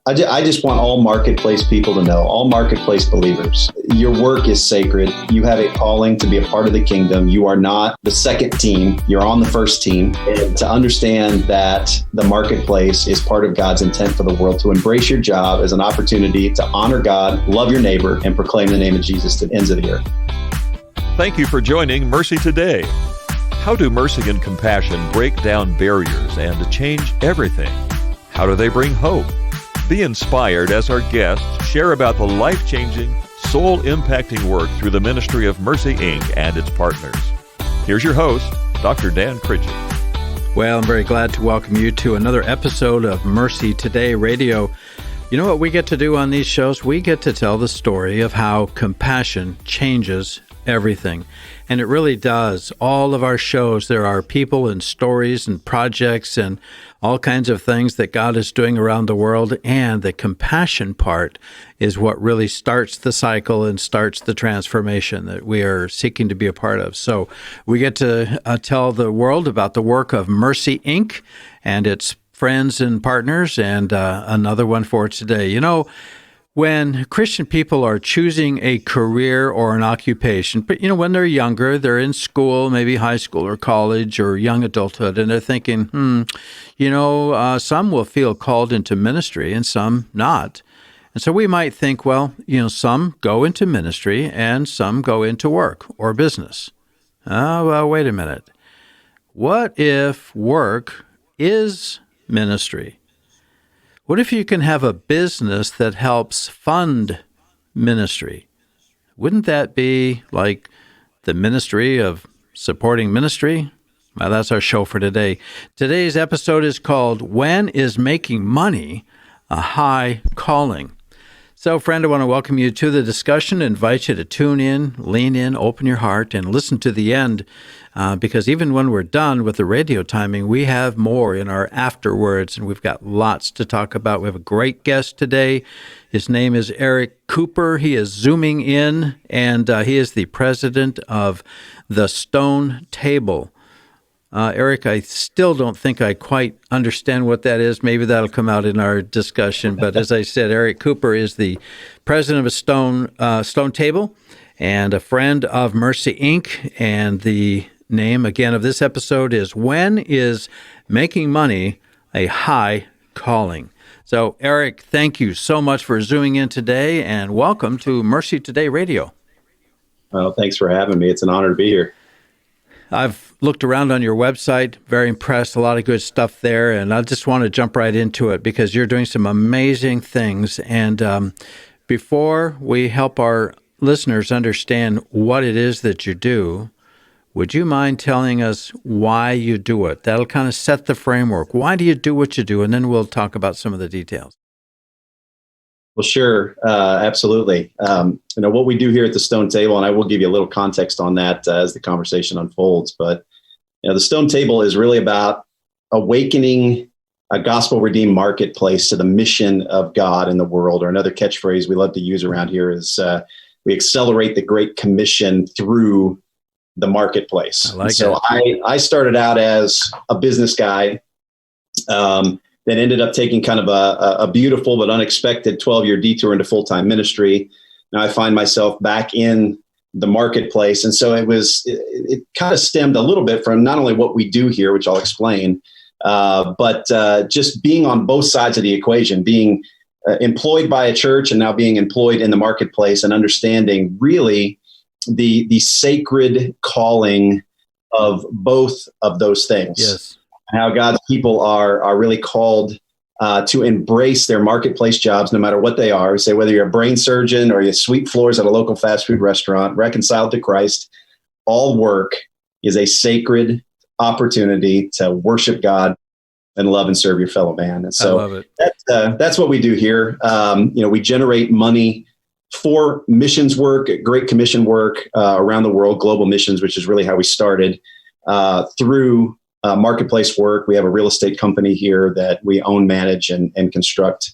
I just want all marketplace people to know, all marketplace believers, your work is sacred. You have a calling to be a part of the kingdom. You are not the second team. You're on the first team. And to understand that the marketplace is part of God's intent for the world, to embrace your job as an opportunity to honor God, love your neighbor, and proclaim the name of Jesus to the ends of the earth. Thank you for joining Mercy Today. How do mercy and compassion break down barriers and change everything? How do they bring hope? Be inspired as our guests share about the life-changing, soul-impacting work through the ministry of Mercy, Inc. and its partners. Here's your host, Dr. Dan Pritchett. Well, I'm very glad to welcome you to another episode of Mercy Today Radio. You know what we get to do on these shows? We get to tell the story of how compassion changes everything. And it really does. All of our shows, there are people and stories and projects and all kinds of things that God is doing around the world. And the compassion part is what really starts the cycle and starts the transformation that we are seeking to be a part of. So we get to tell the world about the work of Mercy, Inc. and its friends and partners, and another one for today. You know, when Christian people are choosing a career or an occupation, but when they're younger, they're in school, maybe high school or college or young adulthood, and they're thinking, some will feel called into ministry and some not. And so we might think, well, some go into ministry and some go into work or business. Oh, well, wait a minute. What if work is ministry? What if you can have a business that helps fund ministry? Wouldn't that be like the ministry of supporting ministry? Well, that's our show for today. Today's episode is called, When is Making Money a High Calling? So, friend, I want to welcome you to the discussion, invite you to tune in, lean in, open your heart, and listen to the end, because even when we're done with the radio timing, we have more in our afterwards, and we've got lots to talk about. We have a great guest today. His name is Erik Cooper. He is Zooming in, and he is the president of the Stone Table. Erik, I still don't think I quite understand what that is. Maybe that'll come out in our discussion. But as I said, Erik Cooper is the president of a Stone Table and a friend of Mercy, Inc. And the name, again, of this episode is When is Making Money a High Calling? So, Erik, thank you so much for zooming in today, and welcome to Mercy Today Radio. Well, thanks for having me. It's an honor to be here. I've looked around on your website, very impressed, a lot of good stuff there, and I just want to jump right into it because you're doing some amazing things. And before we help our listeners understand what it is that you do, would you mind telling us why you do it? That'll kind of set the framework. Why do you do what you do? And then we'll talk about some of the details. Well, sure. Absolutely. What we do here at the Stone Table, and I will give you a little context on that as the conversation unfolds, but the Stone Table is really about awakening a gospel-redeemed marketplace to the mission of God in the world, or another catchphrase we love to use around here is we accelerate the Great Commission through the marketplace. I started out as a business guy, that ended up taking kind of a beautiful but unexpected 12-year detour into full-time ministry. Now I find myself back in the marketplace. And so it kind of stemmed a little bit from not only what we do here, which I'll explain, but just being on both sides of the equation, being employed by a church and now being employed in the marketplace, and understanding really the sacred calling of both of those things. Yes. How God's people are really called to embrace their marketplace jobs, no matter what they are. Say whether you're a brain surgeon or you sweep floors at a local fast food restaurant, reconciled to Christ, all work is a sacred opportunity to worship God and love and serve your fellow man. And so I love it. That's what we do here. We generate money for missions work, Great Commission work around the world, global missions, which is really how we started through marketplace work. We have a real estate company here that we own, manage, and construct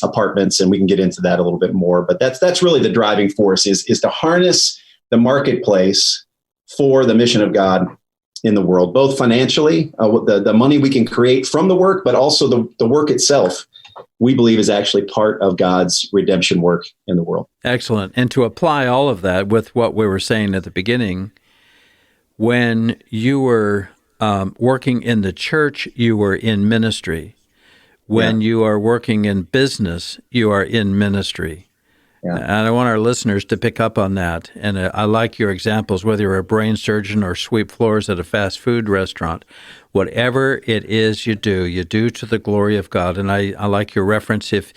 apartments, and we can get into that a little bit more. But that's really the driving force is to harness the marketplace for the mission of God in the world, both financially, the money we can create from the work, but also the work itself we believe is actually part of God's redemption work in the world. Excellent. And to apply all of that with what we were saying at the beginning, when you were working in the church, you were in ministry. When you are working in business, you are in ministry. Yeah. And I want our listeners to pick up on that. And I like your examples, whether you're a brain surgeon or sweep floors at a fast food restaurant. Whatever it is you do to the glory of God. And I like your reference. If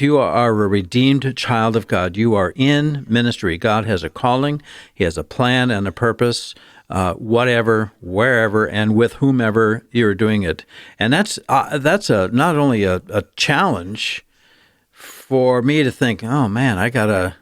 you are a redeemed child of God, you are in ministry. God has a calling. He has a plan and a purpose, whatever, wherever, and with whomever you're doing it. And that's not only a challenge for me to think, oh man, I gotta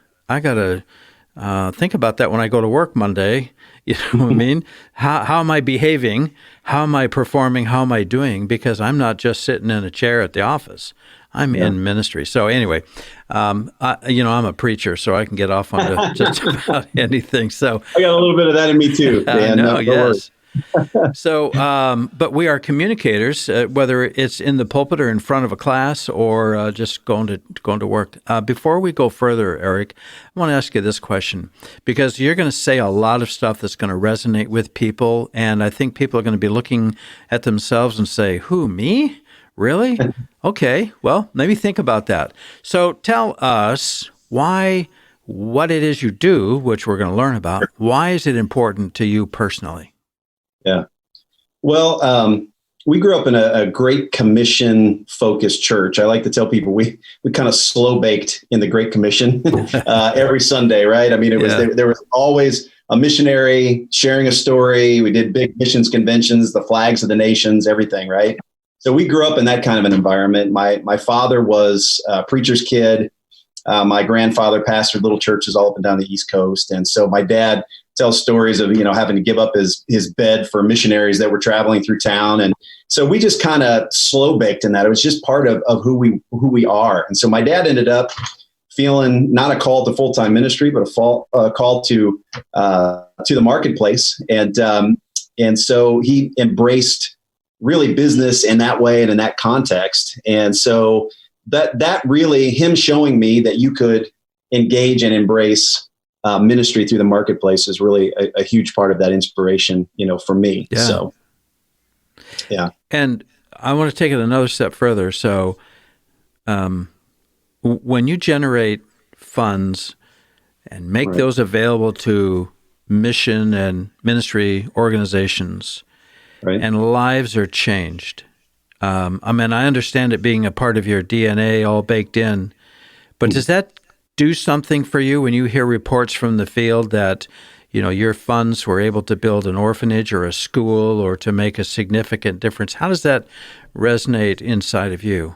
think about that when I go to work Monday. You know what I mean? How am I behaving? How am I performing? How am I doing? Because I'm not just sitting in a chair at the office. I'm in ministry. So anyway, I'm a preacher, so I can get off on just about anything. So I got a little bit of that in me too, Dan. No, yes. So, but we are communicators, whether it's in the pulpit or in front of a class or just going to work. Before we go further, Erik, I want to ask you this question, because you're going to say a lot of stuff that's going to resonate with people, and I think people are going to be looking at themselves and say, "Who, me? Really? Okay, well, maybe think about that." So tell us what it is you do, which we're going to learn about. Why is it important to you personally? Yeah. Well, we grew up in a Great Commission focused church. I like to tell people we kind of slow baked in the Great Commission every Sunday, right? I mean, it was there was always a missionary sharing a story. We did big missions conventions, the flags of the nations, everything, right? So we grew up in that kind of an environment. My father was a preacher's kid. My grandfather pastored little churches all up and down the East Coast. And so my dad tells stories of, having to give up his bed for missionaries that were traveling through town. And so we just kind of slow baked in that. It was just part of who we are. And so my dad ended up feeling not a call to full-time ministry, but a call to the marketplace. And so he embraced really business in that way and in that context. And so that really, him showing me that you could engage and embrace ministry through the marketplace is really a huge part of that inspiration, for me. Yeah. So, yeah. And I want to take it another step further. So, when you generate funds and make those available to mission and ministry organizations, and lives are changed. I understand it being a part of your DNA, all baked in, but does that do something for you when you hear reports from the field that, your funds were able to build an orphanage or a school or to make a significant difference? How does that resonate inside of you?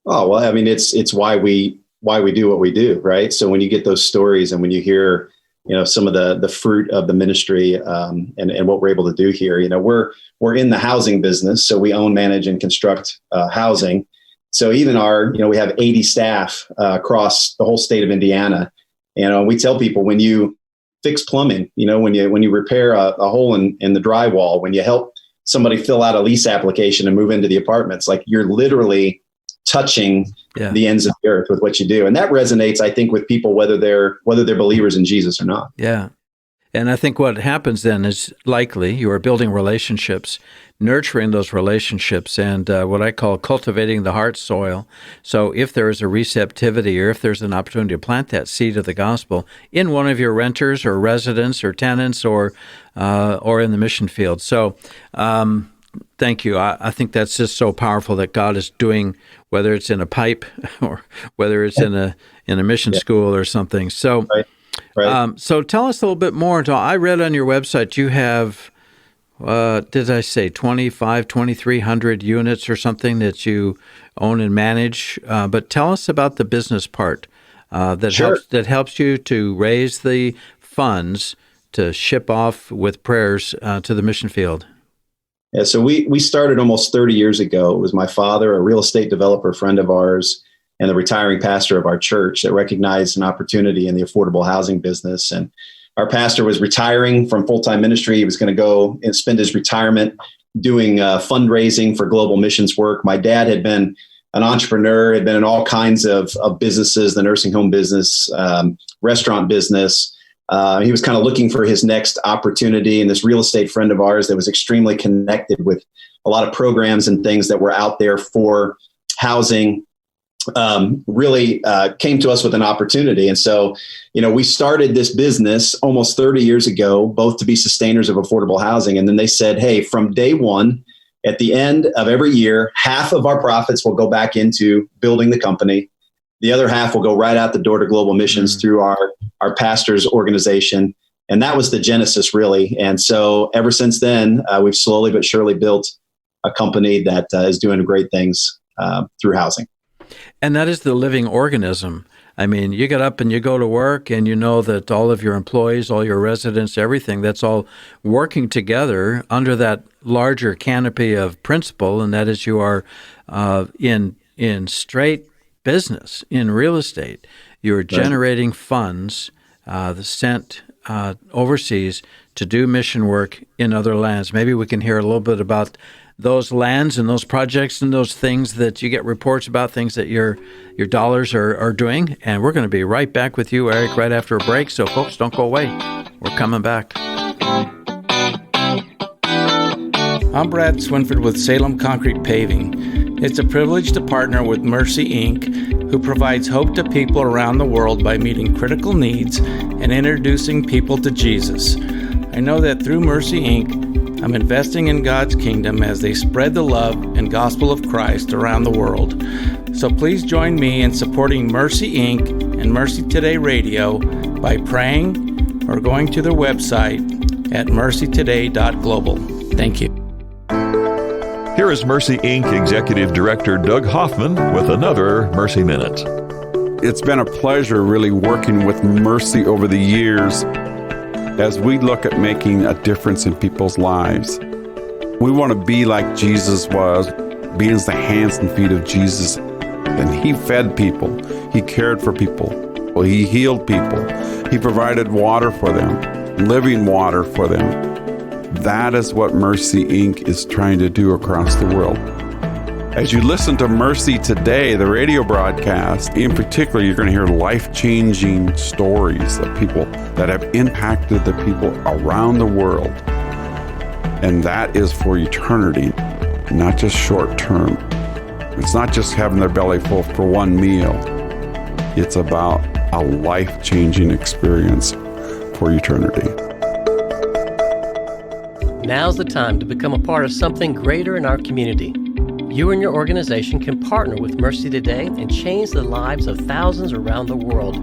Oh, well, it's why we do what we do, right? So when you get those stories and when you hear, some of the fruit of the ministry and what we're able to do here, we're in the housing business. So we own, manage, and construct housing. So even we have 80 staff across the whole state of Indiana. We tell people when you fix plumbing, when you repair a hole in the drywall, when you help somebody fill out a lease application and move into the apartments, like you're literally touching the ends of the earth with what you do. And that resonates, I think, with people, whether they're believers in Jesus or not. Yeah. And I think what happens then is likely you are building relationships, nurturing those relationships, and what I call cultivating the heart soil. So if there is a receptivity or if there's an opportunity to plant that seed of the gospel in one of your renters or residents or tenants or in the mission field. So thank you. I think that's just so powerful that God is doing, whether it's in a pipe or whether it's in a mission school or something. So. Right. So tell us a little bit more. I read on your website you have, did I say 2,300 units or something that you own and manage? But tell us about the business part that helps you to raise the funds to ship off with prayers to the mission field. Yeah, so we started almost 30 years ago. It was my father, a real estate developer friend of ours, and the retiring pastor of our church that recognized an opportunity in the affordable housing business. And our pastor was retiring from full-time ministry. He was going to go and spend his retirement doing fundraising for global missions work. My dad had been an entrepreneur, had been in all kinds of businesses, the nursing home business, restaurant business. He was kind of looking for his next opportunity. And this real estate friend of ours that was extremely connected with a lot of programs and things that were out there for housing really came to us with an opportunity. And so, we started this business almost 30 years ago, both to be sustainers of affordable housing. And then they said, hey, from day one, at the end of every year, half of our profits will go back into building the company. The other half will go right out the door to global missions through our pastor's organization. And that was the genesis, really. And so ever since then, we've slowly but surely built a company that is doing great things through housing. And that is the living organism. I mean, you get up and you go to work and you know that all of your employees, all your residents, everything, that's all working together under that larger canopy of principle, and that is you are in straight business, in real estate. You're generating funds sent overseas to do mission work in other lands. Maybe we can hear a little bit about those lands and those projects and those things that you get reports about, things that your dollars are doing. And we're going to be right back with you, Erik, right after a break. So folks, don't go away. We're coming back. I'm Brad Swinford with Salem Concrete Paving. It's a privilege to partner with Mercy Inc., who provides hope to people around the world by meeting critical needs and introducing people to Jesus. I know that through Mercy Inc., I'm investing in God's kingdom as they spread the love and gospel of Christ around the world. So please join me in supporting Mercy Inc. and Mercy Today Radio by praying or going to their website at MercyToday.global. Thank you. Here is Mercy Inc. Executive Director Doug Hoffman with another Mercy Minute. It's been a pleasure really working with Mercy over the years as we look at making a difference in people's lives. We want to be like Jesus was, being as the hands and feet of Jesus. And he fed people. He cared for people. Well, he healed people. He provided water for them, living water for them. That is what Mercy Inc. is trying to do across the world. As you listen to Mercy Today, the radio broadcast, in particular, you're going to hear life-changing stories of people that have impacted the people around the world. And that is for eternity, not just short term. It's not just having their belly full for one meal. It's about a life-changing experience for eternity. Now's the time to become a part of something greater in our community. You and your organization can partner with Mercy Today and change the lives of thousands around the world.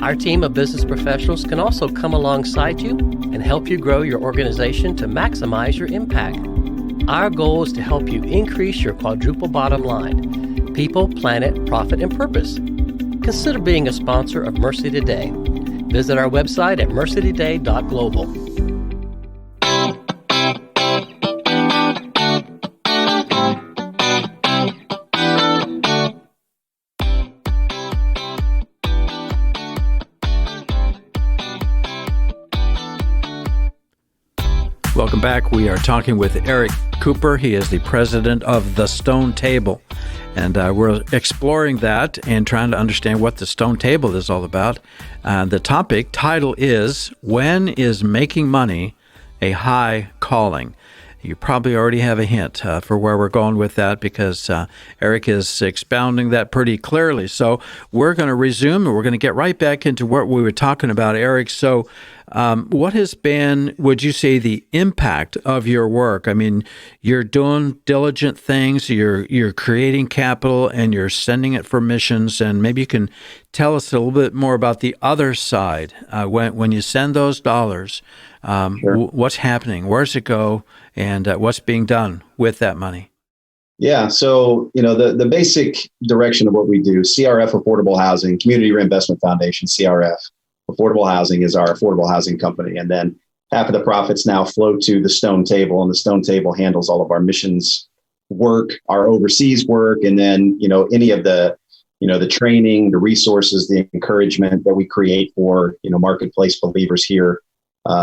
Our team of business professionals can also come alongside you and help you grow your organization to maximize your impact. Our goal is to help you increase your quadruple bottom line: people, planet, profit, and purpose. Consider being a sponsor of Mercy Today. Visit our website at MercyToday.global. Welcome back. We are talking with Erik Cooper. He is the president of the Stone Table. And we're exploring that and trying to understand what the Stone Table is all about. The title is, When is Making Money a High Calling? You probably already have a hint for where we're going with that, because Erik is expounding that pretty clearly. So we're going to resume, and we're going to get right back into what we were talking about, Erik. So what has been, would you say, the impact of your work? I mean, you're doing diligent things, you're creating capital, and you're sending it for missions. And maybe you can tell us a little bit more about the other side. When you send those dollars, Sure. What's happening? Where does it go? And what's being done with that money? Yeah. So, the basic direction of what we do, CRF Affordable Housing, Community Reinvestment Foundation, CRF Affordable Housing is our affordable housing company. And then half of the profits now flow to the Stone Table, and the Stone Table handles all of our missions work, our overseas work, and then, any of the, the training, the resources, the encouragement that we create for, marketplace believers here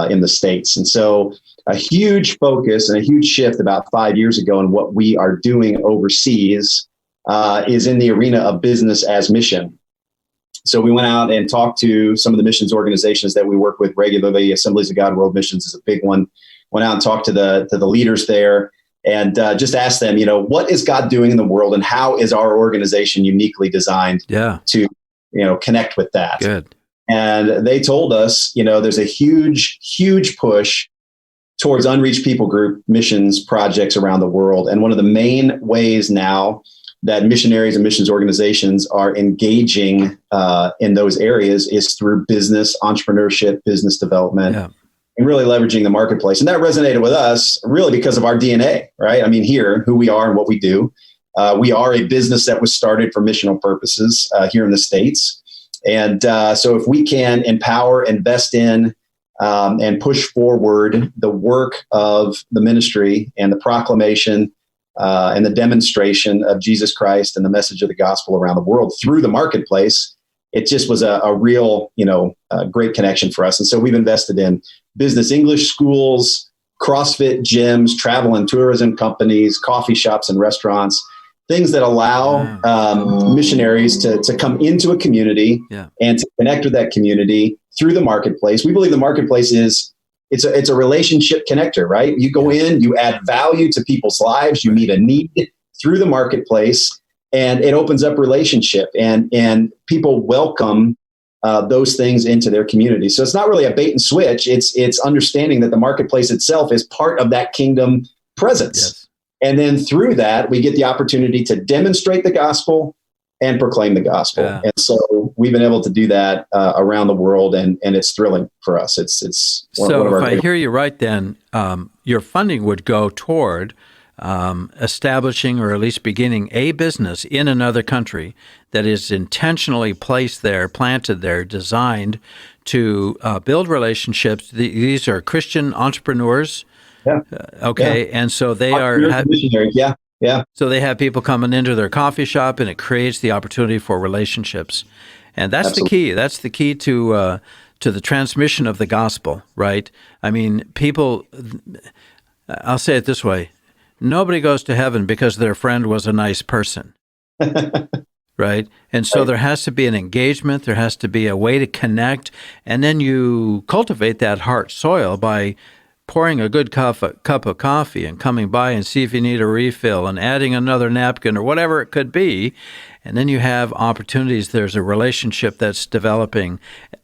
in the States. And so a huge focus and a huge shift about 5 years ago in what we are doing overseas is in the arena of business as mission. So we went out and talked to some of the missions organizations that we work with regularly. Assemblies of God World Missions is a big one. Went out and talked to the leaders there and just asked them, what is God doing in the world and how is our organization uniquely designed to, connect with that? Good. And they told us, there's a huge, huge push towards unreached people group missions projects around the world. And one of the main ways now that missionaries and missions organizations are engaging in those areas is through business, entrepreneurship, business development, and really leveraging the marketplace. And that resonated with us really because of our DNA, right? I mean, here, who we are and what we do. We are a business that was started for missional purposes here in the States. And so if we can empower, invest in, and push forward the work of the ministry and the proclamation and the demonstration of Jesus Christ and the message of the gospel around the world through the marketplace, it just was a real, great connection for us. And so we've invested in business English schools, CrossFit gyms, travel and tourism companies, coffee shops and restaurants, things that allow missionaries to come into a community and to connect with that community through the marketplace. We believe the marketplace it's a relationship connector, right? You go in, you add value to people's lives, you meet a need through the marketplace, and it opens up relationship and people welcome those things into their community. So it's not really a bait and switch. It's understanding that the marketplace itself is part of that kingdom presence. Yes. And then through that, we get the opportunity to demonstrate the gospel and proclaim the gospel. Yeah. And so we've been able to do that around the world, and it's thrilling for us. It's one of our if I hear you right, then your funding would go toward establishing or at least beginning a business in another country that is intentionally placed there, planted there, designed to build relationships. These are Christian entrepreneurs. Yeah. Okay. And so they are missionaries. Yeah. Yeah. So they have people coming into their coffee shop, and it creates the opportunity for relationships. And that's the key. That's the key to the transmission of the gospel, right? I mean, people, I'll say it this way. Nobody goes to heaven because their friend was a nice person, right? And so there has to be an engagement. There has to be a way to connect. And then you cultivate that heart soil by pouring a good cup of coffee and coming by and see if you need a refill and adding another napkin or whatever it could be. And then you have opportunities. There's a relationship that's developing.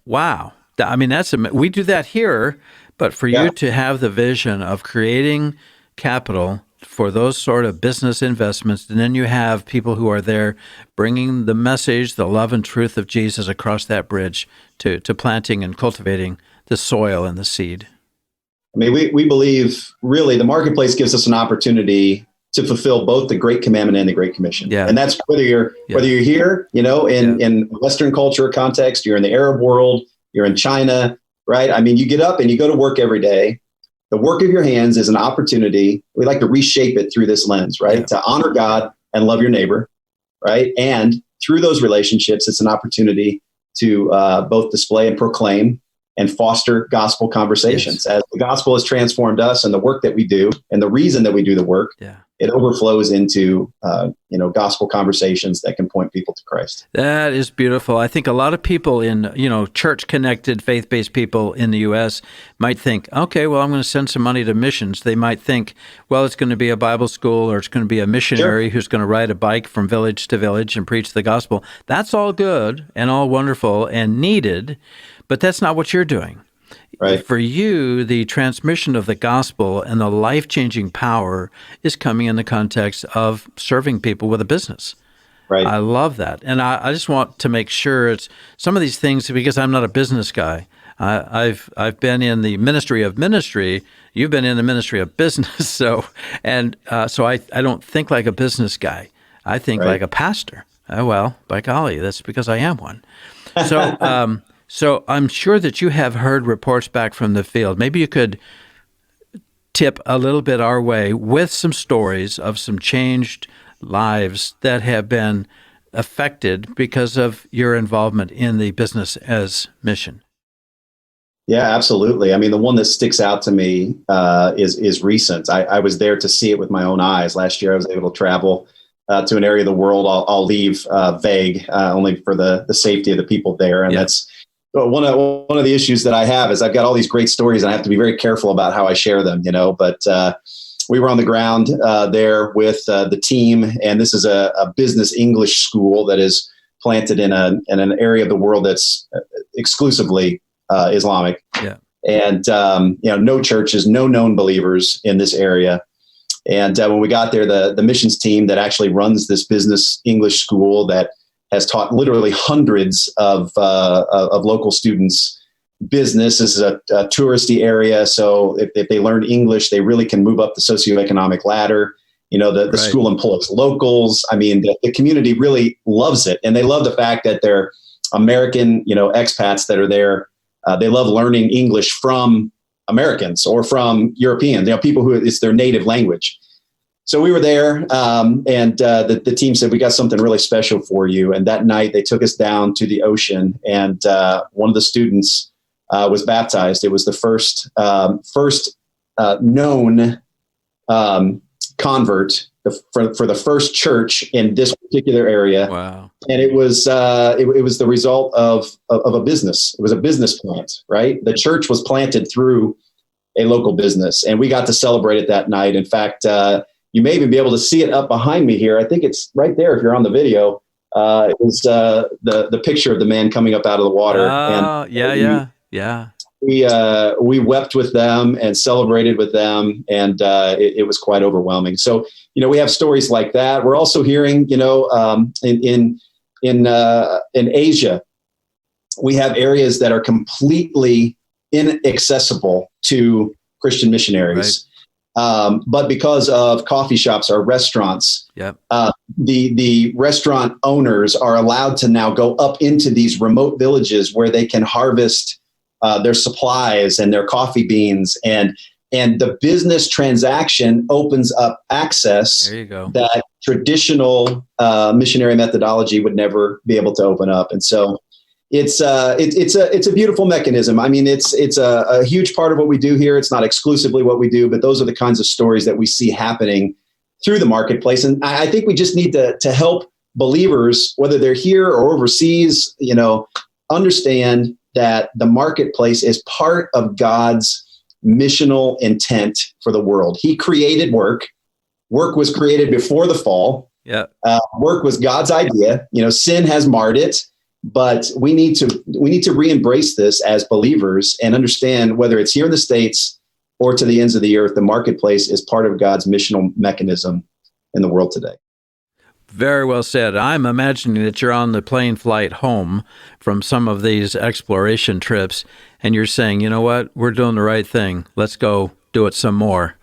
Wow. I mean, we do that here, but for you to have the vision of creating capital for those sort of business investments, and then you have people who are there bringing the message, the love and truth of Jesus across that bridge to planting and cultivating the soil and the seed. I mean, we believe really the marketplace gives us an opportunity to fulfill both the Great Commandment and the Great Commission. Yeah. And that's whether you're here, in Western culture context, you're in the Arab world, you're in China, right? I mean, you get up and you go to work every day. The work of your hands is an opportunity. We like to reshape it through this lens, right? Yeah. To honor God and love your neighbor, right? And through those relationships, it's an opportunity to both display and proclaim and foster gospel conversations. Yes. As the gospel has transformed us and the work that we do and the reason that we do the work, it overflows into, gospel conversations that can point people to Christ. That is beautiful. I think a lot of people in, church-connected, faith-based people in the U.S. might think, okay, well, I'm going to send some money to missions. They might think, well, it's going to be a Bible school or it's going to be a missionary who's going to ride a bike from village to village and preach the gospel. That's all good and all wonderful and needed, but that's not what you're doing. Right. For you, the transmission of the gospel and the life-changing power is coming in the context of serving people with a business. Right. I love that. And I just want to make sure it's some of these things, because I'm not a business guy. I've been in the ministry of ministry. You've been in the ministry of business. So I don't think like a business guy. I think like a pastor. Well, by golly, that's because I am one. So So I'm sure that you have heard reports back from the field. Maybe you could tip a little bit our way with some stories of some changed lives that have been affected because of your involvement in the business as mission. Yeah, absolutely. I mean, the one that sticks out to me is recent. I was there to see it with my own eyes. Last year, I was able to travel to an area of the world I'll leave vague, only for the safety of the people there. And that's one of the issues that I have is I've got all these great stories and I have to be very careful about how I share them, but we were on the ground there with the team, and this is a business English school that is planted in an area of the world that's exclusively Islamic. Yeah. And, no churches, no known believers in this area. And when we got there, the missions team that actually runs this business English school that has taught literally hundreds of local students business. This is a touristy area. So if they learn English, they really can move up the socioeconomic ladder. The school employs locals. I mean, the community really loves it. And they love the fact that they're American, expats that are there. They love learning English from Americans or from Europeans, people who it's their native language. So we were there, and the team said, we got something really special for you. And that night they took us down to the ocean, and one of the students was baptized. It was the first known convert for the first church in this particular area. Wow. And it was the result of a business. It was a business plant, right? The church was planted through a local business, and we got to celebrate it that night. In fact, you may even be able to see it up behind me here. I think it's right there if you're on the video. It was the picture of the man coming up out of the water. Yeah. We wept with them and celebrated with them, and it was quite overwhelming. So, we have stories like that. We're also hearing, in Asia, we have areas that are completely inaccessible to Christian missionaries. Right. But because of coffee shops or restaurants, the restaurant owners are allowed to now go up into these remote villages where they can harvest their supplies and their coffee beans, and the business transaction opens up access that traditional missionary methodology would never be able to open up. And so it's a beautiful mechanism. I mean, it's a huge part of what we do here. It's not exclusively what we do, but those are the kinds of stories that we see happening through the marketplace. And I think we just need to help believers, whether they're here or overseas, understand that the marketplace is part of God's missional intent for the world. He created work. Work was created before the fall. Work was God's idea. Sin has marred it, but we need to re-embrace this as believers and understand, whether it's here in the States or to the ends of the earth, the marketplace is part of God's missional mechanism in the world today. Very well said. I'm imagining that you're on the plane flight home from some of these exploration trips, and you're saying, you know what, we're doing the right thing. Let's go do it some more,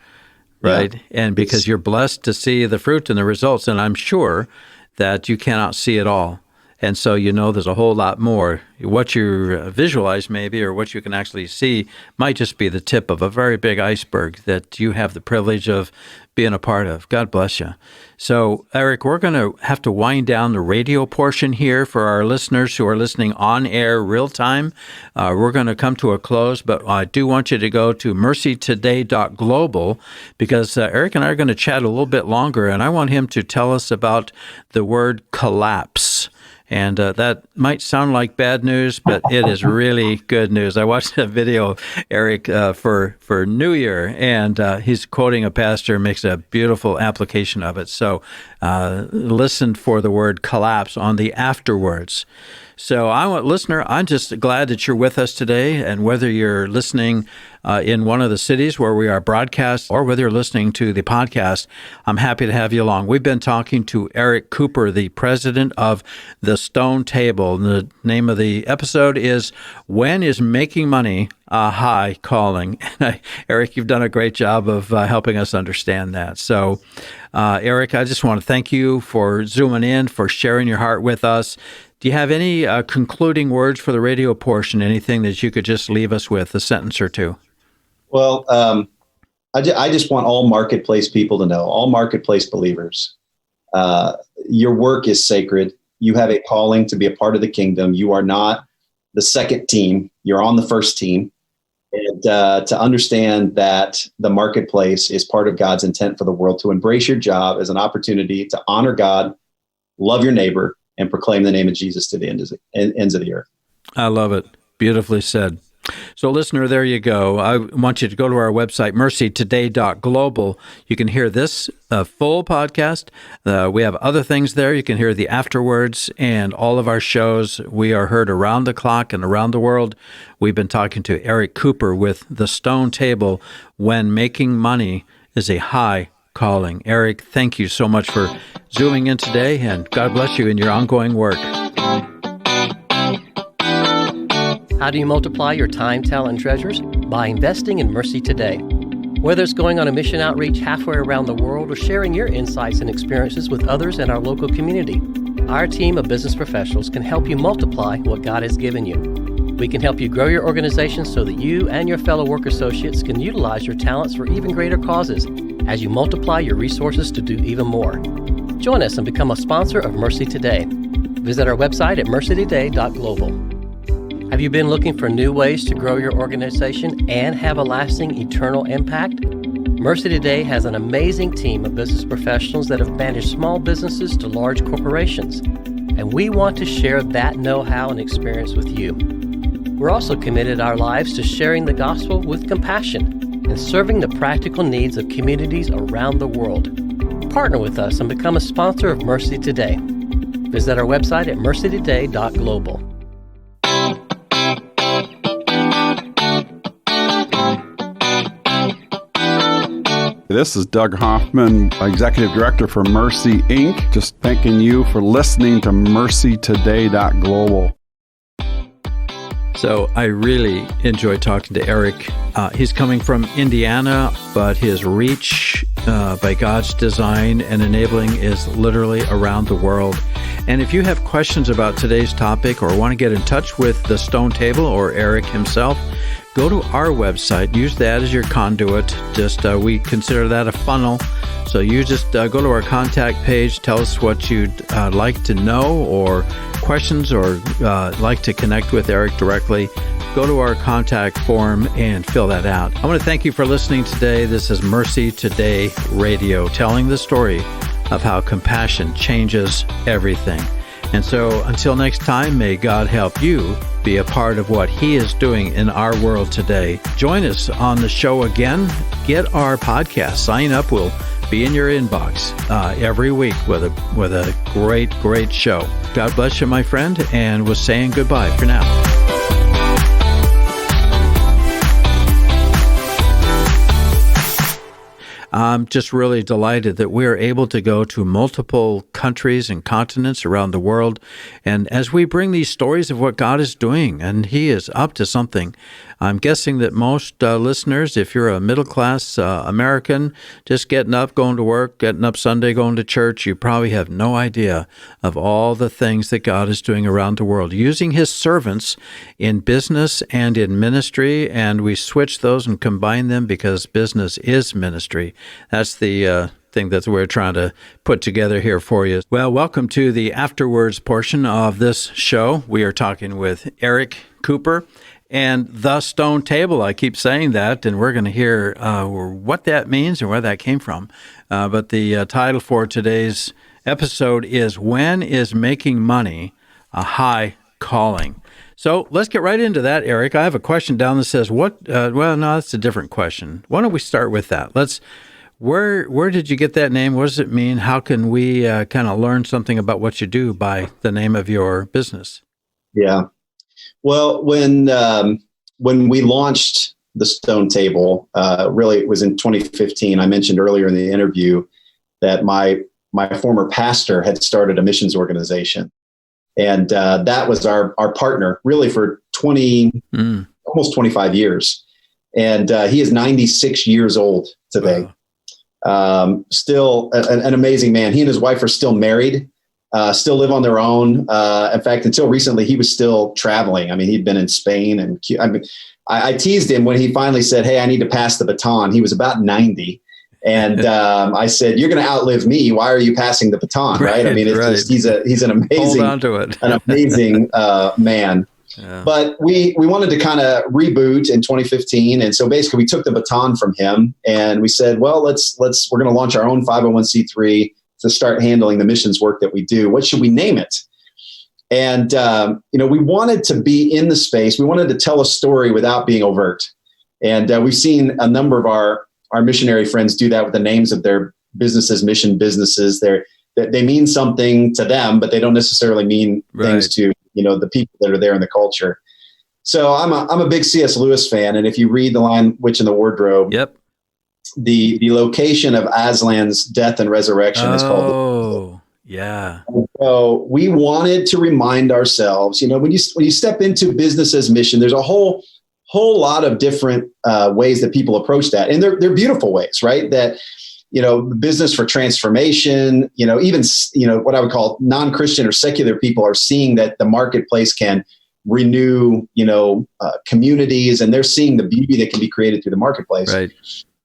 right? Yeah. And because you're blessed to see the fruit and the results, and I'm sure that you cannot see it all. And so there's a whole lot more. What you visualize maybe, or what you can actually see, might just be the tip of a very big iceberg that you have the privilege of being a part of. God bless you. So, Erik, we're going to have to wind down the radio portion here for our listeners who are listening on air real time. We're going to come to a close, but I do want you to go to MercyToday.global, because Erik and I are going to chat a little bit longer, and I want him to tell us about the word collapse. And that might sound like bad news, but it is really good news. I watched a video, Erik, for New Year, and he's quoting a pastor, makes a beautiful application of it. So listen for the word collapse on the afterwards. So listener, I'm just glad that you're with us today, and whether you're listening in one of the cities where we are broadcast, or whether you're listening to the podcast, I'm happy to have you along. We've been talking to Erik Cooper, the president of the Stone Table. The name of the episode is "When is Making Money a High Calling?" Erik, you've done a great job of helping us understand that. So, Erik, I just want to thank you for zooming in, for sharing your heart with us. Do you have any concluding words for the radio portion? Anything that you could just leave us with, a sentence or two? Well, I just want all marketplace people to know, all marketplace believers, your work is sacred. You have a calling to be a part of the kingdom. You are not the second team. You're on the first team. And to understand that the marketplace is part of God's intent for the world, to embrace your job as an opportunity to honor God, love your neighbor, and proclaim the name of Jesus to the ends of the earth. I love it. Beautifully said. So, listener, there you go. I want you to go to our website, MercyToday.global. You can hear this full podcast. We have other things there. You can hear the afterwards and all of our shows. We are heard around the clock and around the world. We've been talking to Erik Cooper with The Stone Table, When Making Money is a High Calling. Erik, thank you so much for zooming in today, and God bless you in your ongoing work. How do you multiply your time, talent, and treasures? By investing in Mercy Today. Whether it's going on a mission outreach halfway around the world or sharing your insights and experiences with others in our local community, our team of business professionals can help you multiply what God has given you. We can help you grow your organization so that you and your fellow work associates can utilize your talents for even greater causes as you multiply your resources to do even more. Join us and become a sponsor of Mercy Today. Visit our website at MercyToday.global. Have you been looking for new ways to grow your organization and have a lasting, eternal impact? Mercy Today has an amazing team of business professionals that have managed small businesses to large corporations, and we want to share that know-how and experience with you. We're also committed our lives to sharing the gospel with compassion and serving the practical needs of communities around the world. Partner with us and become a sponsor of Mercy Today. Visit our website at MercyToday.global. This is Doug Hoffman, Executive Director for Mercy, Inc. Just thanking you for listening to MercyToday.global. So I really enjoyed talking to Erik. He's coming from Indiana, but his reach by God's design and enabling is literally around the world. And if you have questions about today's topic or want to get in touch with the Stone Table or Erik himself, go to our website. Use that as your conduit. We consider that a funnel. So you just go to our contact page, tell us what you'd like to know or questions or like to connect with Erik directly. Go to our contact form and fill that out. I want to thank you for listening today. This is Mercy Today Radio, telling the story of how compassion changes everything. And so until next time, may God help you be a part of what He is doing in our world today. Join us on the show again. Get our podcast. Sign up. We'll be in your inbox every week with a great show. God bless you, my friend, and we're saying goodbye for now. I'm just really delighted that we're able to go to multiple countries and continents around the world. And as we bring these stories of what God is doing, and He is up to something, I'm guessing that most listeners, if you're a middle-class American, just getting up, going to work, getting up Sunday, going to church, you probably have no idea of all the things that God is doing around the world, using His servants in business and in ministry. And we switch those and combine them because business is ministry. That's the thing that we're trying to put together here for you. Well, welcome to the afterwards portion of this show. We are talking with Erik Cooper and the Stone Table. I keep saying that, and we're going to hear what that means and where that came from. But the title for today's episode is When is Making Money a High Calling? So let's get right into that, Erik. I have a question down that says, well, no, that's a different question. Why don't we start with that? Where did you get that name? What does it mean? How can we kind of learn something about what you do by the name of your business? Yeah. Well, when we launched the Stone Table, really it was in 2015. I mentioned earlier in the interview that my former pastor had started a missions organization. And that was our partner really for almost 25 years. And he is 96 years old today. Still an amazing man. He and his wife are still married, still live on their own. In fact, until recently, he was still traveling. I mean, he'd been in Spain. And I teased him when he finally said, "Hey, I need to pass the baton." He was about 90. And I said, "You're going to outlive me. Why are you passing the baton?" Right? I mean, it's just, he's an amazing, hold on to it. an amazing man. But we wanted to kind of reboot in 2015. And so basically we took the baton from him and we said, well, we're going to launch our own 501c3 to start handling the missions work that we do. What should we name it? And, we wanted to be in the space. We wanted to tell a story without being overt. And we've seen a number of our missionary friends do that with the names of their businesses, mission businesses. They mean something to them, but they don't necessarily mean things to, the people that are there in the culture. So I'm a big C.S. Lewis fan. And if you read The Lion, Witch, and the Wardrobe, the location of Aslan's death and resurrection is called. Oh, yeah. So we wanted to remind ourselves, when you step into business as mission, there's a whole lot of different ways that people approach that. And they're beautiful ways, right? That, business for transformation, even, what I would call non-Christian or secular people are seeing that the marketplace can renew, communities, and they're seeing the beauty that can be created through the marketplace. Right.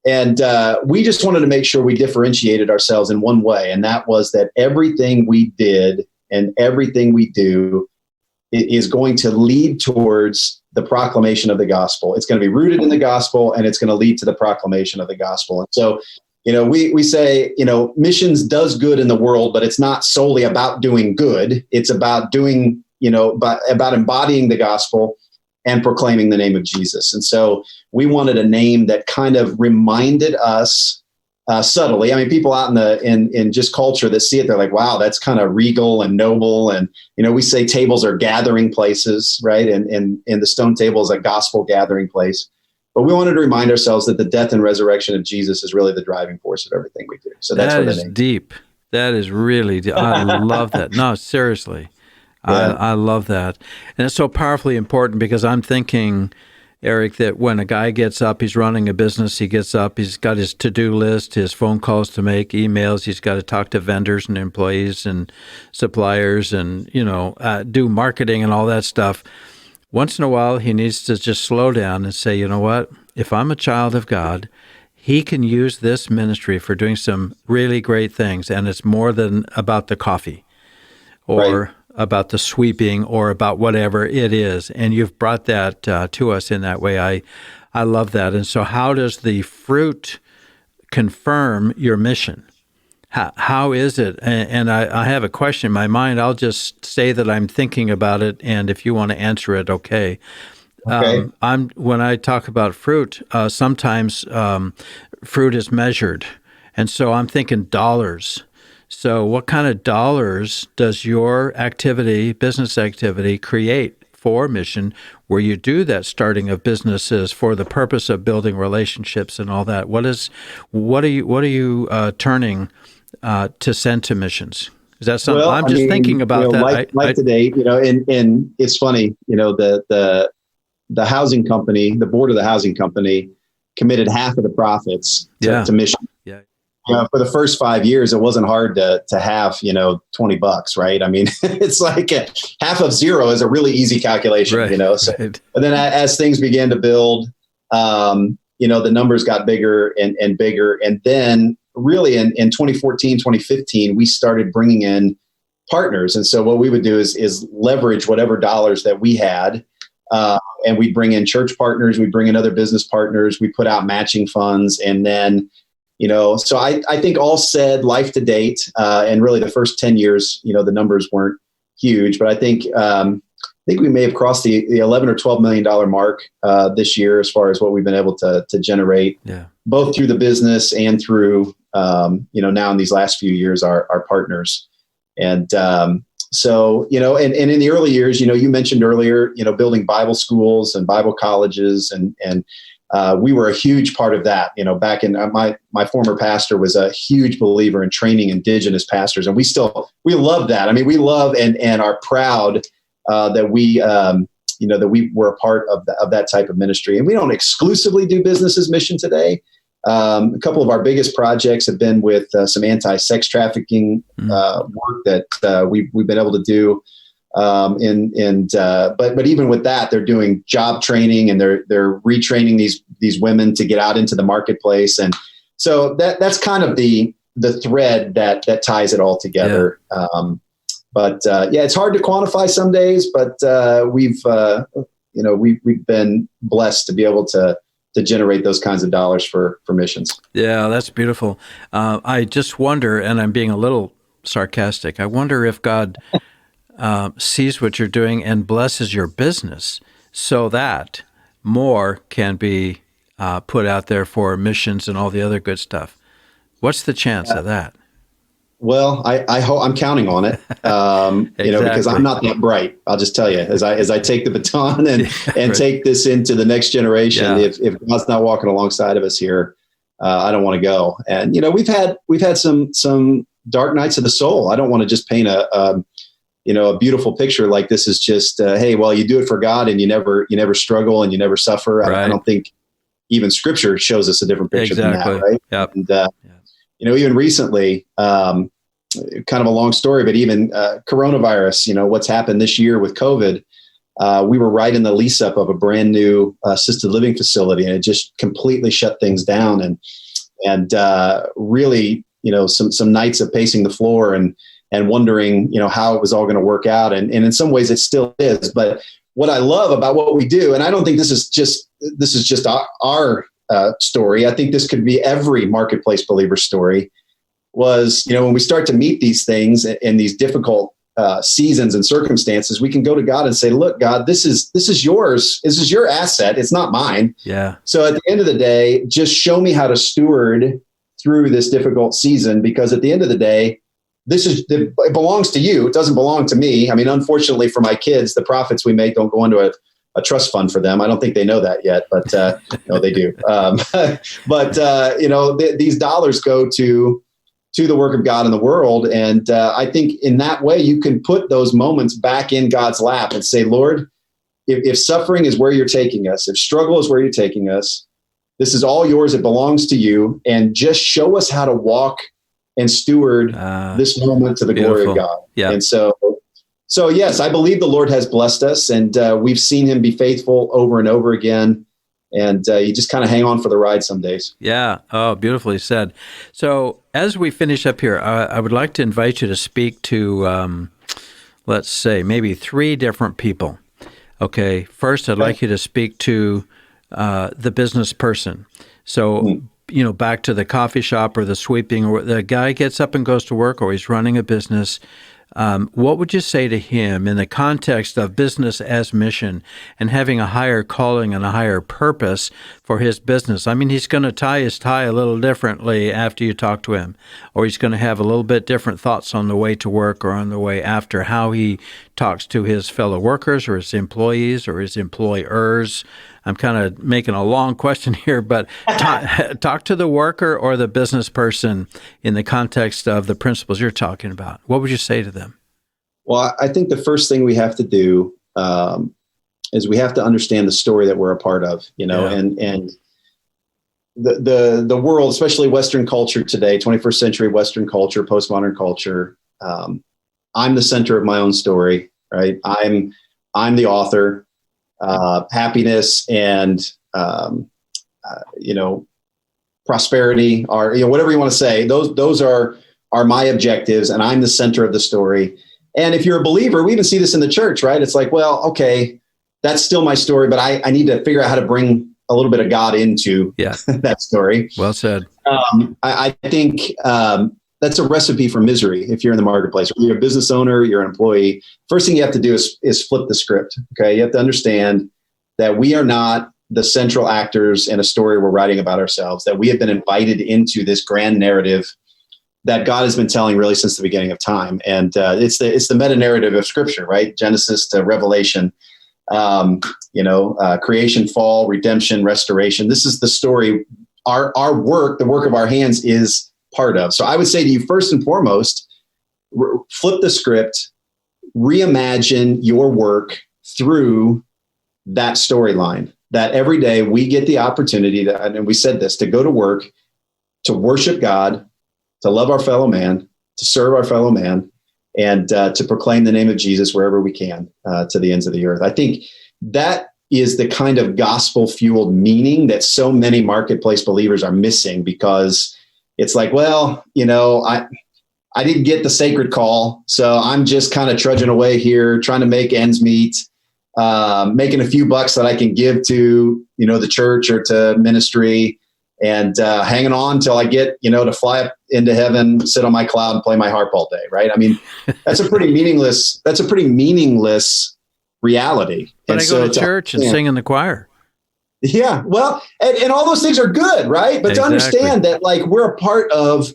And we just wanted to make sure we differentiated ourselves in one way. And that was that everything we did and everything we do is going to lead towards the proclamation of the gospel. It's going to be rooted in the gospel, and it's going to lead to the proclamation of the gospel. And so, we say, missions does good in the world, but it's not solely about doing good. It's about doing, about embodying the gospel and proclaiming the name of Jesus. And so we wanted a name that kind of reminded us subtly. I mean, people out in just culture that see it, they're like, wow, that's kind of regal and noble. And, we say tables are gathering places, right? And the Stone Table is a gospel gathering place. But we wanted to remind ourselves that the death and resurrection of Jesus is really the driving force of everything we do. So that's that where is the name deep. That is really deep. I love that. No, seriously. Yeah. I love that. And it's so powerfully important because I'm thinking, Erik, that when a guy gets up, he's running a business, he gets up, he's got his to-do list, his phone calls to make, emails, he's got to talk to vendors and employees and suppliers and, do marketing and all that stuff. Once in a while, he needs to just slow down and say, you know what? If I'm a child of God, he can use this ministry for doing some really great things, and it's more than about the coffee or about the sweeping or about whatever it is. And you've brought that to us in that way. I love that. And so how does the fruit confirm your mission? How is it? And I have a question in my mind. I'll just say that I'm thinking about it, and if you want to answer it, okay. When I talk about fruit, sometimes fruit is measured, and so I'm thinking dollars. So what kind of dollars does your activity, business activity, create for mission, where you do that starting of businesses for the purpose of building relationships and all that? What are you turning to send to missions? Is that something? Well, I'm just thinking about that. Like today, and it's funny, the housing company, the board of the housing company committed half of the profits to mission. Yeah. For the first 5 years, it wasn't hard to have, $20, right? I mean, it's like half of zero is a really easy calculation, So, but then as things began to build, the numbers got bigger and bigger. And then really in 2014, 2015, we started bringing in partners. And so what we would do is leverage whatever dollars that we had, and we'd bring in church partners, we'd bring in other business partners, we put out matching funds. And then, so I think all said, life to date, and really the first 10 years, the numbers weren't huge, but I think we may have crossed the $11 or $12 million mark this year as far as what we've been able to generate, both through the business and through, now in these last few years, our partners. And so, and in the early years, you mentioned earlier, building Bible schools and Bible colleges, and we were a huge part of that. Back in my former pastor was a huge believer in training indigenous pastors, and we love that. I mean, we love and are proud that we were a part of that type of ministry. And we don't exclusively do business as mission today. A couple of our biggest projects have been with some anti-sex trafficking work that we've been able to do. But even with that, they're doing job training, and they're retraining these women to get out into the marketplace. And so that's kind of the thread that ties it all together. But yeah, it's hard to quantify some days, but we've been blessed to be able to generate those kinds of dollars for missions. Yeah, that's beautiful. I just wonder, and I'm being a little sarcastic, I wonder if God sees what you're doing and blesses your business so that more can be put out there for missions and all the other good stuff. What's the chance of that? Well, I hope I'm counting on it, Exactly. Because I'm not that bright. I'll just tell you, as I take the baton and Right. take this into the next generation, Yeah. if God's not walking alongside of us here, I don't want to go. And we've had some dark nights of the soul. I don't want to just paint a beautiful picture like this is just hey, well, you do it for God and you never struggle and you never suffer. Right. I don't think even Scripture shows us a different picture Exactly. than that, right? Yep. And even recently, kind of a long story, but even coronavirus, what's happened this year with COVID, we were right in the lease up of a brand new assisted living facility, and it just completely shut things down. And really, some nights of pacing the floor and wondering, how it was all going to work out. And in some ways it still is. But what I love about what we do, and I don't think this is just our story. I think this could be every marketplace believer story. Was when we start to meet these things in these difficult seasons and circumstances, we can go to God and say, "Look, God, this is yours. This is your asset. It's not mine." Yeah. So at the end of the day, just show me how to steward through this difficult season, because at the end of the day, it belongs to you. It doesn't belong to me. I mean, unfortunately for my kids, the profits we make don't go into a trust fund for them. I don't think they know that yet, but no, they do. These dollars go to the work of God in the world. And I think in that way, you can put those moments back in God's lap and say, Lord, if suffering is where you're taking us, if struggle is where you're taking us, this is all yours. It belongs to you. And just show us how to walk and steward this moment to the glory of God. Yeah. And so yes, I believe the Lord has blessed us, and we've seen him be faithful over and over again. And you just kind of hang on for the ride some days. Yeah. Oh, beautifully said. So as we finish up here, I would like to invite you to speak to, let's say, maybe 3 different people. Okay. First, I'd like you to speak to the business person. So, back to the coffee shop or the sweeping, or the guy gets up and goes to work, or he's running a business. What would you say to him in the context of business as mission and having a higher calling and a higher purpose for his business? I mean, he's going to tie his tie a little differently after you talk to him, or he's going to have a little bit different thoughts on the way to work or on the way after, how he talks to his fellow workers or his employees or his employers. I'm kind of making a long question here, but talk to the worker or the business person in the context of the principles you're talking about. What would you say to them? Well, I think the first thing we have to do is we have to understand the story that we're a part of, and the world, especially Western culture today, 21st century Western culture, postmodern culture. I'm the center of my own story, right? I'm the author. Happiness and prosperity, are whatever you want to say. Those are my objectives, and I'm the center of the story. And if you're a believer, we even see this in the church, right? It's like, well, okay, that's still my story, but I need to figure out how to bring a little bit of God into that story. Well said. I think that's a recipe for misery if you're in the marketplace. If you're a business owner, you're an employee, first thing you have to do is flip the script. Okay. You have to understand that we are not the central actors in a story we're writing about ourselves, that we have been invited into this grand narrative that God has been telling really since the beginning of time. And it's the meta narrative of Scripture, right? Genesis to Revelation, creation, fall, redemption, restoration. This is the story. Our work, the work of our hands, is part of. So I would say to you, first and foremost, flip the script, reimagine your work through that storyline, that every day we get the opportunity to, and we said this, to go to work, to worship God, to love our fellow man, to serve our fellow man, and to proclaim the name of Jesus wherever we can to the ends of the earth. I think that is the kind of gospel-fueled meaning that so many marketplace believers are missing, because it's like, well, I didn't get the sacred call. So I'm just kind of trudging away here, trying to make ends meet, making a few bucks that I can give to, the church or to ministry, and hanging on till I get, to fly up into heaven, sit on my cloud and play my harp all day. Right. I mean, that's a pretty meaningless reality. But I go to church and sing in the choir. Yeah. Well, and all those things are good. Right. But to understand that, like, we're a part of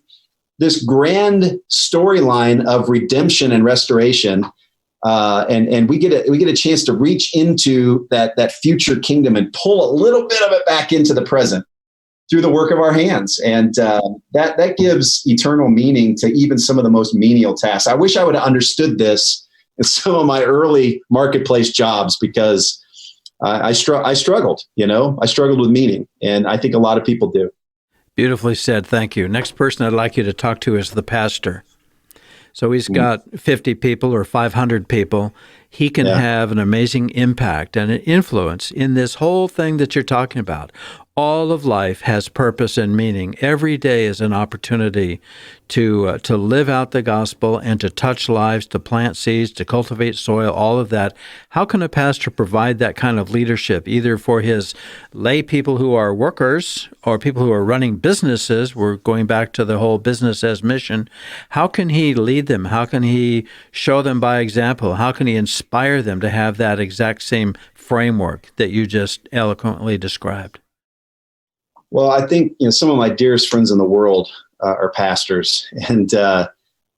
this grand storyline of redemption and restoration. And we get a chance to reach into that future kingdom and pull a little bit of it back into the present through the work of our hands. And that gives eternal meaning to even some of the most menial tasks. I wish I would have understood this in some of my early marketplace jobs, because I struggled, I struggled with meaning. And I think a lot of people do. Beautifully said. Thank you. Next person I'd like you to talk to is the pastor. So he's got 50 people or 500 people. He can have an amazing impact and an influence in this whole thing that you're talking about. All of life has purpose and meaning. Every day is an opportunity to live out the gospel and to touch lives, to plant seeds, to cultivate soil, all of that. How can a pastor provide that kind of leadership, either for his lay people who are workers or people who are running businesses? We're going back to the whole business as mission. How can he lead them? How can he show them by example? How can he inspire them to have that exact same framework that you just eloquently described? Well, I think, some of my dearest friends in the world are pastors, and, I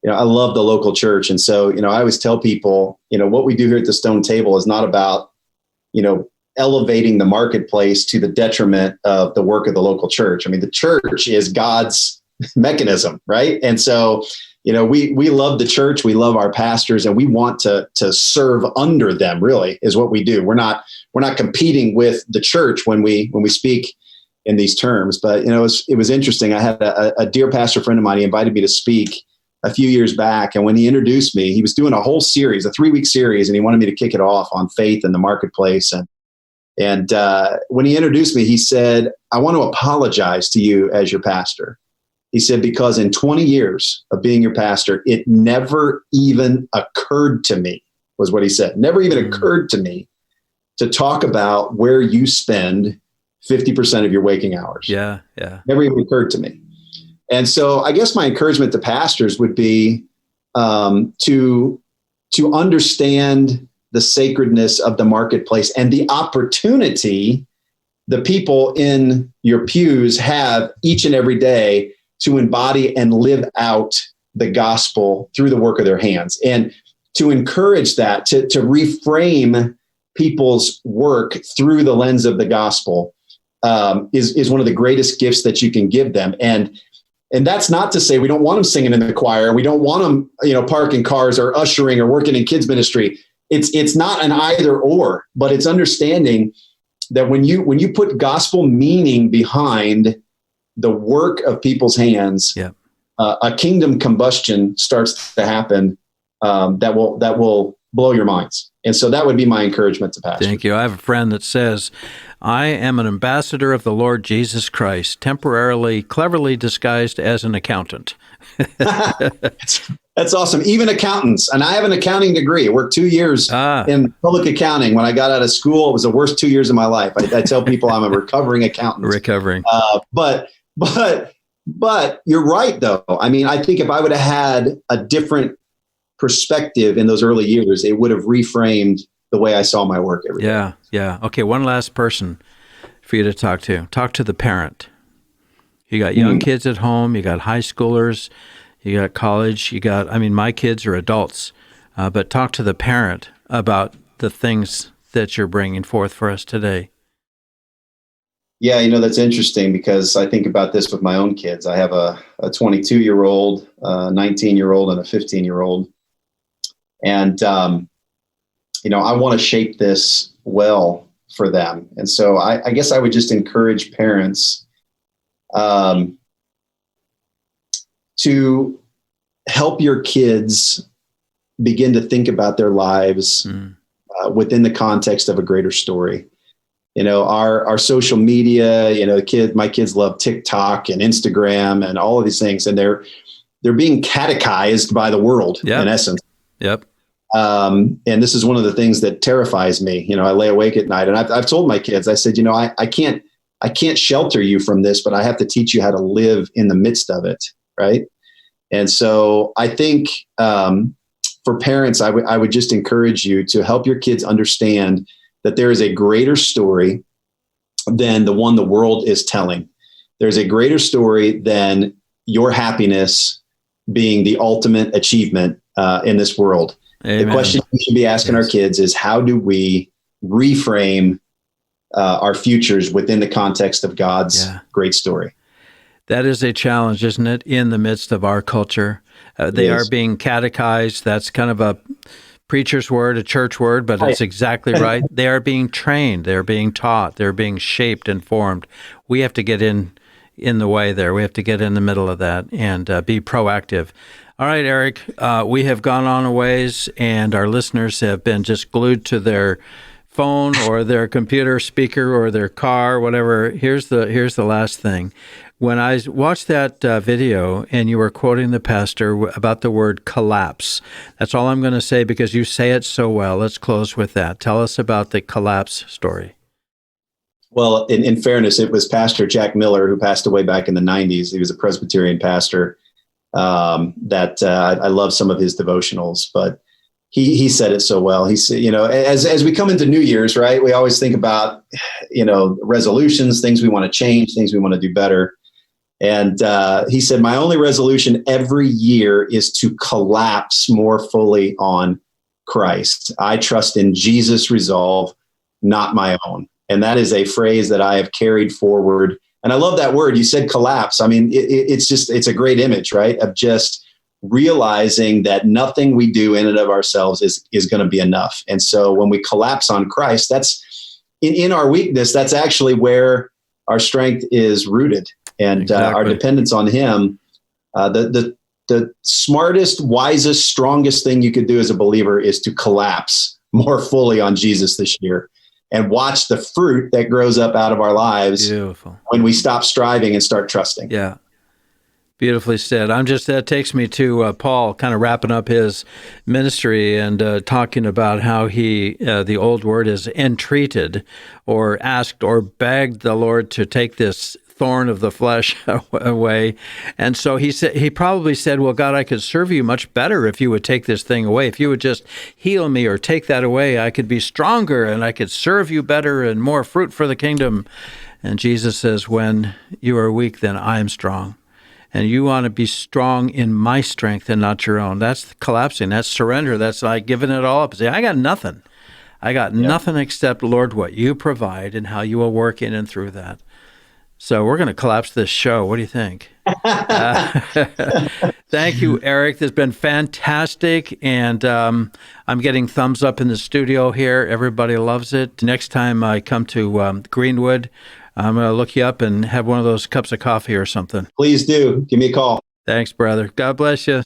love the local church. And so, I always tell people, what we do here at the Stone Table is not about, elevating the marketplace to the detriment of the work of the local church. I mean, the church is God's mechanism, right? And so, we love the church, we love our pastors, and we want to serve under them, really, is what we do. We're not competing with the church when we speak in these terms. But, it was interesting. I had a dear pastor friend of mine. He invited me to speak a few years back. And when he introduced me, he was doing a whole series, a 3-week series, and he wanted me to kick it off on faith in the marketplace. And when he introduced me, he said, "I want to apologize to you as your pastor." He said, "Because in 20 years of being your pastor, it never even occurred to me," was what he said. Never even occurred to me to talk about where you spend 50% of your waking hours. Yeah. Never even occurred to me. And so I guess my encouragement to pastors would be to understand the sacredness of the marketplace and the opportunity the people in your pews have each and every day to embody and live out the gospel through the work of their hands, and to encourage that, to reframe people's work through the lens of the gospel. Is one of the greatest gifts that you can give them. And that's not to say we don't want them singing in the choir. We don't want them, parking cars or ushering or working in kids ministry. It's not an either or, but it's understanding that when you put gospel meaning behind the work of people's hands, a kingdom combustion starts to happen that will blow your minds. And so that would be my encouragement to pastors. Thank you. I have a friend that says, "I am an ambassador of the Lord Jesus Christ, temporarily, cleverly disguised as an accountant." That's awesome. Even accountants. And I have an accounting degree. I worked 2 years in public accounting. When I got out of school, it was the worst 2 years of my life. I tell people I'm a recovering accountant. But you're right, though. I mean, I think if I would have had a different perspective in those early years, it would have reframed the way I saw my work every day. Yeah. Okay, one last person for you to talk to. Talk to the parent. You got young kids at home, you got high schoolers, you got college, my kids are adults, but talk to the parent about the things that you're bringing forth for us today. Yeah, that's interesting, because I think about this with my own kids. I have a 22-year-old, a 19-year-old, and a 15-year-old. And, I want to shape this well for them. And so I guess I would just encourage parents to help your kids begin to think about their lives within the context of a greater story. Our social media, my kids love TikTok and Instagram and all of these things. And they're they're being catechized by the world in essence. Yep. And this is one of the things that terrifies me. You know, I lay awake at night, and I've told my kids, I said, you know, I can't shelter you from this, but I have to teach you how to live in the midst of it. Right. And so I think, for parents, I would just encourage you to help your kids understand that there is a greater story than the one the world is telling. There's a greater story than your happiness being the ultimate achievement in this world. Amen. The question we should be asking our kids is, how do we reframe our futures within the context of God's great story? That is a challenge, isn't it, in the midst of our culture? They are being catechized. That's kind of a preacher's word, a church word, but it's exactly right. They are being trained. They're being taught. They're being shaped and formed. We have to get in the way there. We have to get in the middle of that and be proactive. All right, Erik, we have gone on a ways, and our listeners have been just glued to their phone or their computer speaker or their car, whatever. Here's the last thing. When I watched that video and you were quoting the pastor about the word collapse, that's all I'm going to say because you say it so well. Let's close with that. Tell us about the collapse story. Well, in fairness, it was Pastor Jack Miller who passed away back in the 90s. He was a Presbyterian pastor that I love some of his devotionals, but he said it so well. He said, you know, as we come into New Year's, right, we always think about, you know, resolutions, things we want to change, things we want to do better. And he said, my only resolution every year is to collapse more fully on Christ. I trust in Jesus' resolve, not my own. And that is a phrase that I have carried forward. And I love that word. You said collapse. I mean, it's a great image, right? Of just realizing that nothing we do in and of ourselves is going to be enough. And so when we collapse on Christ, that's in our weakness, that's actually where our strength is rooted. And our dependence on him, the smartest, wisest, strongest thing you could do as a believer is to collapse more fully on Jesus this year and watch the fruit that grows up out of our lives. Beautiful. When we stop striving and start trusting. Yeah. Beautifully said. That takes me to Paul kind of wrapping up his ministry and talking about how he, the old word is entreated or asked or begged the Lord to take this thorn of the flesh away. And so he probably said, well, God, I could serve you much better if you would take this thing away. If you would just heal me or take that away, I could be stronger and I could serve you better and more fruit for the kingdom. And Jesus says, when you are weak, then I am strong. And you want to be strong in my strength and not your own. That's collapsing. That's surrender. That's like giving it all up. Say, I got nothing. I got nothing except, Lord, what you provide and how you will work in and through that. So we're going to collapse this show. What do you think? Thank you, Erik. This has been fantastic. And I'm getting thumbs up in the studio here. Everybody loves it. Next time I come to Greenwood, I'm going to look you up and have one of those cups of coffee or something. Please do. Give me a call. Thanks, brother. God bless you.